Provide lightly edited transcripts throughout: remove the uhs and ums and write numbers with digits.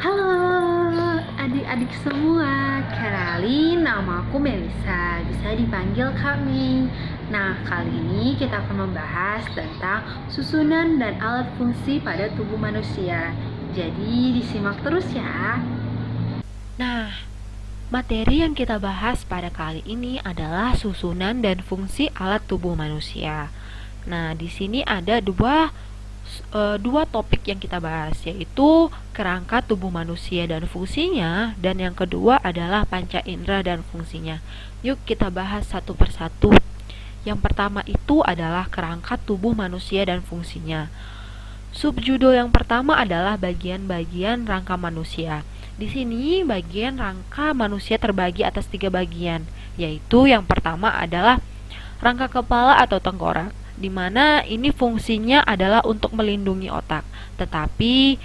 Halo adik-adik semua, kenalin nama aku Melisa, bisa dipanggil kami. Nah, kali ini kita akan membahas tentang susunan dan alat fungsi pada tubuh manusia. Jadi disimak terus ya. Nah, materi yang kita bahas pada kali ini adalah susunan dan fungsi alat tubuh manusia. Nah, di sini ada dua topik yang kita bahas, yaitu kerangka tubuh manusia dan fungsinya, dan yang kedua adalah panca indera dan fungsinya. Yuk kita bahas satu persatu. Yang pertama itu adalah kerangka tubuh manusia dan fungsinya. Subjudul yang pertama adalah bagian-bagian rangka manusia. Di sini bagian rangka manusia terbagi atas 3 bagian, yaitu yang pertama adalah rangka kepala atau tengkorak, di mana ini fungsinya adalah untuk melindungi otak. Tetapi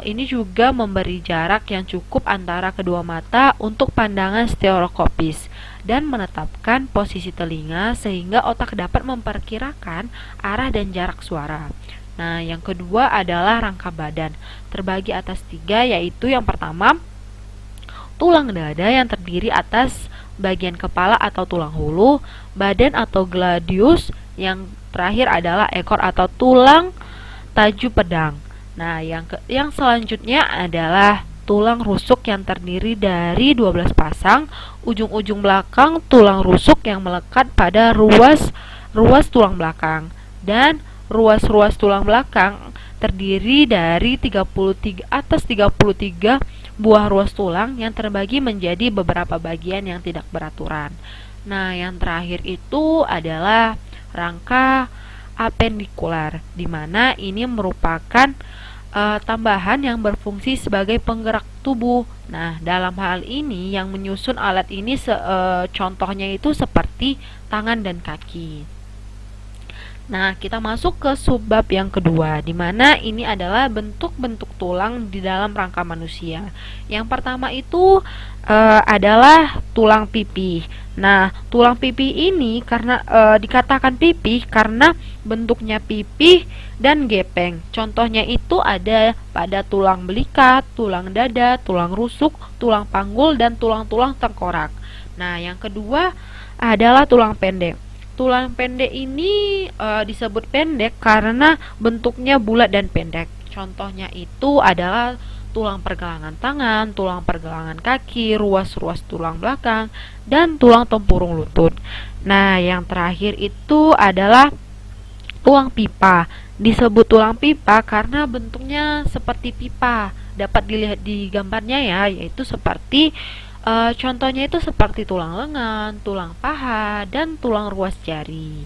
ini juga memberi jarak yang cukup antara kedua mata untuk pandangan stereoskopis dan menetapkan posisi telinga sehingga otak dapat memperkirakan arah dan jarak suara. Nah, yang kedua adalah rangka badan, terbagi atas 3, yaitu yang pertama tulang dada yang terdiri atas bagian kepala atau tulang hulu, badan atau gladius, yang terakhir adalah ekor atau tulang taju pedang. Nah, yang selanjutnya adalah tulang rusuk yang terdiri dari 12 pasang ujung-ujung belakang tulang rusuk yang melekat pada ruas tulang belakang, dan ruas-ruas tulang belakang terdiri dari 33 buah ruas tulang yang terbagi menjadi beberapa bagian yang tidak beraturan. Nah, yang terakhir itu adalah rangka apendikular, di mana ini merupakan tambahan yang berfungsi sebagai penggerak tubuh. Nah, dalam hal ini yang menyusun alat ini contohnya itu seperti tangan dan kaki. Nah, kita masuk ke subbab yang kedua, di mana ini adalah bentuk-bentuk tulang di dalam rangka manusia. Yang pertama itu adalah tulang pipih. Nah, tulang pipih ini karena dikatakan pipih karena bentuknya pipih dan gepeng. Contohnya itu ada pada tulang belikat, tulang dada, tulang rusuk, tulang panggul, dan tulang-tulang tengkorak. Nah, yang kedua adalah tulang pendek. Tulang pendek ini disebut pendek karena bentuknya bulat dan pendek. Contohnya itu adalah tulang pergelangan tangan, tulang pergelangan kaki, ruas-ruas tulang belakang, dan tulang tempurung lutut. Nah, yang terakhir itu adalah tulang pipa. Disebut tulang pipa karena bentuknya seperti pipa. Dapat dilihat di gambarnya ya, yaitu seperti contohnya itu seperti tulang lengan, tulang paha, dan tulang ruas jari.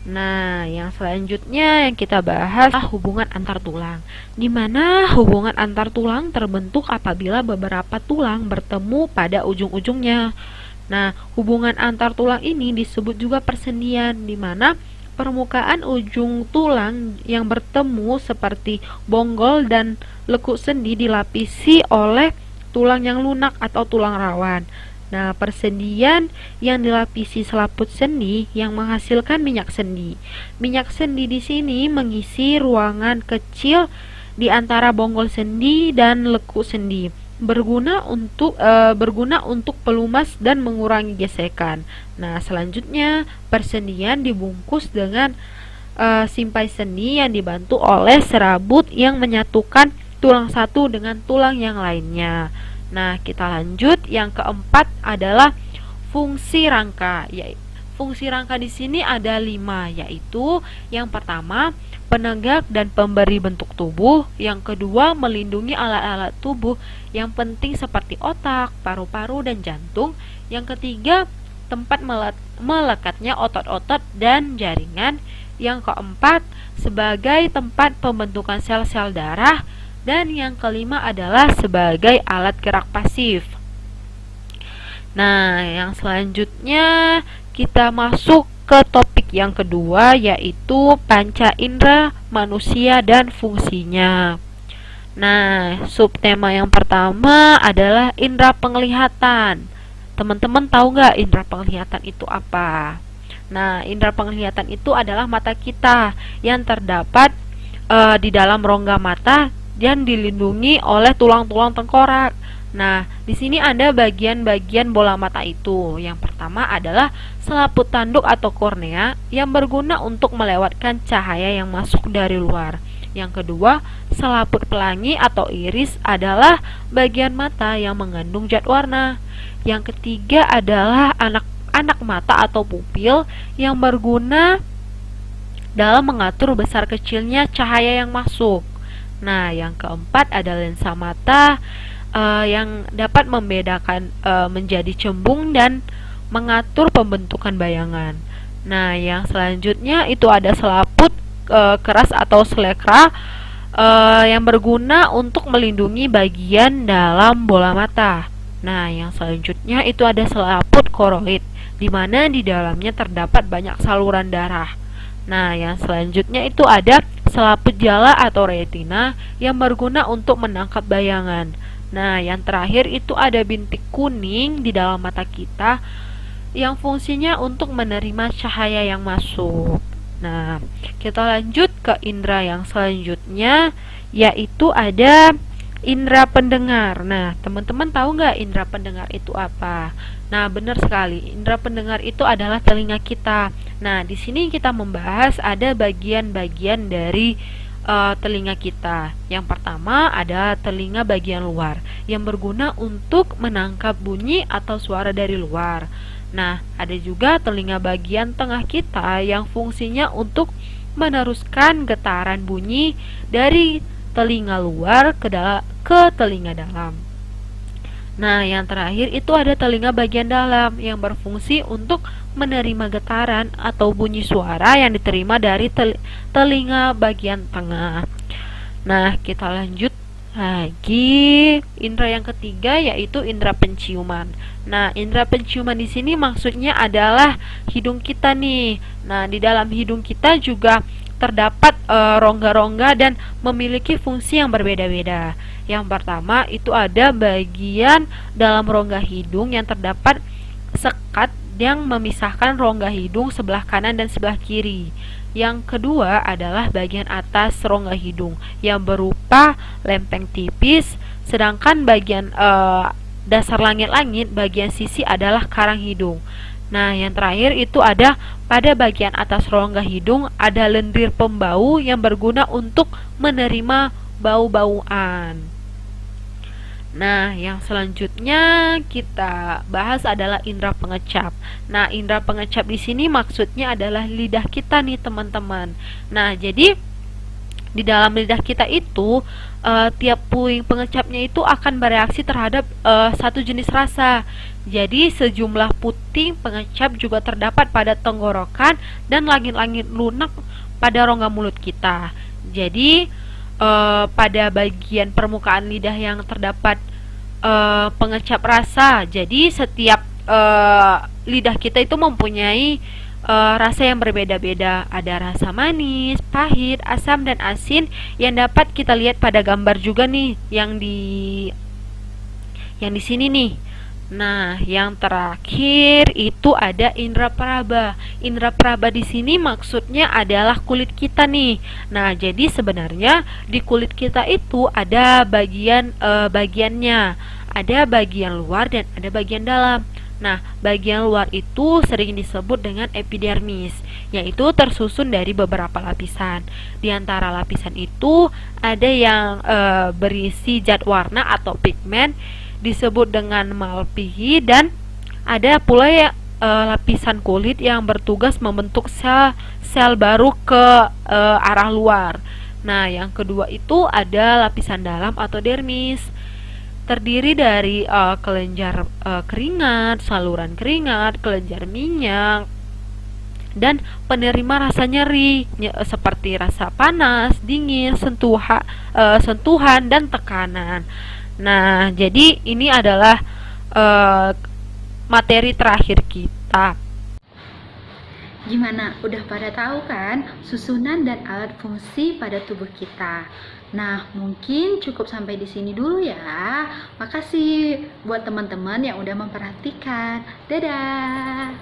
Nah, yang selanjutnya yang kita bahas adalah hubungan antar tulang, di mana hubungan antar tulang terbentuk apabila beberapa tulang bertemu pada ujung-ujungnya. Nah, hubungan antar tulang ini disebut juga persendian, di mana permukaan ujung tulang yang bertemu seperti bonggol dan lekuk sendi dilapisi oleh tulang yang lunak atau tulang rawan. Nah, persendian yang dilapisi selaput sendi yang menghasilkan minyak sendi. Minyak sendi di sini mengisi ruangan kecil di antara bonggol sendi dan lekuk sendi, berguna untuk pelumas dan mengurangi gesekan. Nah, selanjutnya persendian dibungkus dengan simpai sendi yang dibantu oleh serabut yang menyatukan tulang satu dengan tulang yang lainnya. Nah, kita lanjut. Yang keempat adalah fungsi rangka. Fungsi rangka di sini ada 5, yaitu yang pertama penegak dan pemberi bentuk tubuh, yang kedua melindungi alat-alat tubuh yang penting seperti otak, paru-paru, dan jantung, yang ketiga tempat melekatnya otot-otot dan jaringan, yang keempat sebagai tempat pembentukan sel-sel darah, dan yang kelima adalah sebagai alat gerak pasif. Nah, yang selanjutnya kita masuk ke topik yang kedua, yaitu panca indera manusia dan fungsinya. Nah, subtema yang pertama adalah indera penglihatan. Teman-teman tahu nggak indera penglihatan itu apa? Nah, indera penglihatan itu adalah mata kita yang terdapat di dalam rongga mata dan dilindungi oleh tulang-tulang tengkorak. Nah, di sini ada bagian-bagian bola mata itu. Yang pertama adalah selaput tanduk atau kornea yang berguna untuk melewatkan cahaya yang masuk dari luar. Yang kedua, selaput pelangi atau iris adalah bagian mata yang mengandung zat warna. Yang ketiga adalah anak mata atau pupil yang berguna dalam mengatur besar kecilnya cahaya yang masuk. Nah, yang keempat ada lensa mata yang dapat membedakan menjadi cembung dan mengatur pembentukan bayangan. Nah, yang selanjutnya itu ada selaput keras atau sclera yang berguna untuk melindungi bagian dalam bola mata. Nah, yang selanjutnya itu ada selaput koroid, di mana di dalamnya terdapat banyak saluran darah. Nah, yang selanjutnya itu ada selaput jala atau retina yang berguna untuk menangkap bayangan. Nah, yang terakhir itu ada bintik kuning di dalam mata kita yang fungsinya untuk menerima cahaya yang masuk. Nah, kita lanjut ke indera yang selanjutnya, yaitu ada indera pendengar. Nah, teman-teman tahu nggak indera pendengar itu apa? Nah, benar sekali. Indera pendengar itu adalah telinga kita. Nah, di sini kita membahas ada bagian-bagian dari telinga kita. Yang pertama ada telinga bagian luar yang berguna untuk menangkap bunyi atau suara dari luar. Nah, ada juga telinga bagian tengah kita yang fungsinya untuk meneruskan getaran bunyi dari telinga luar ke telinga dalam. Nah, yang terakhir itu ada telinga bagian dalam yang berfungsi untuk menerima getaran atau bunyi suara yang diterima dari telinga bagian tengah. Nah, kita lanjut lagi indera yang ketiga, yaitu indera penciuman. Nah, indera penciuman di sini maksudnya adalah hidung kita nih. Nah, di dalam hidung kita juga terdapat rongga-rongga dan memiliki fungsi yang berbeda-beda. Yang pertama itu ada bagian dalam rongga hidung yang terdapat sekat yang memisahkan rongga hidung sebelah kanan dan sebelah kiri. Yang kedua adalah bagian atas rongga hidung yang berupa lempeng tipis, sedangkan bagian dasar langit-langit bagian sisi adalah karang hidung. Nah, yang terakhir itu ada pada bagian atas rongga hidung ada lendir pembau yang berguna untuk menerima bau-bauan. Nah, yang selanjutnya kita bahas adalah indera pengecap. Nah, indera pengecap di sini maksudnya adalah lidah kita nih, teman-teman. Nah, jadi di dalam lidah kita itu tiap puing pengecapnya itu akan bereaksi terhadap satu jenis rasa. Jadi sejumlah puting pengecap juga terdapat pada tenggorokan dan langit-langit lunak pada rongga mulut kita. Jadi pada bagian permukaan lidah yang terdapat pengecap rasa. Jadi setiap lidah kita itu mempunyai rasa yang berbeda-beda. Ada rasa manis, pahit, asam, dan asin yang dapat kita lihat pada gambar juga nih yang di sini nih. Nah, yang terakhir itu ada indera peraba. Indera peraba di sini maksudnya adalah kulit kita nih. Nah, jadi sebenarnya di kulit kita itu ada bagiannya. Ada bagian luar dan ada bagian dalam. Nah, bagian luar itu sering disebut dengan epidermis, yaitu tersusun dari beberapa lapisan. Di antara lapisan itu ada yang berisi zat warna atau pigmen disebut dengan malpighi, dan ada pula ya, lapisan kulit yang bertugas membentuk sel baru ke arah luar. Nah, yang kedua itu ada lapisan dalam atau dermis, terdiri dari kelenjar keringat, saluran keringat, kelenjar minyak, dan penerima rasa nyeri seperti rasa panas, dingin, sentuhan, dan tekanan. Nah, jadi ini adalah materi terakhir kita. Gimana? Udah pada tahu kan susunan dan alat fungsi pada tubuh kita? Nah, mungkin cukup sampai di sini dulu ya. Makasih buat teman-teman yang udah memperhatikan. Dadah!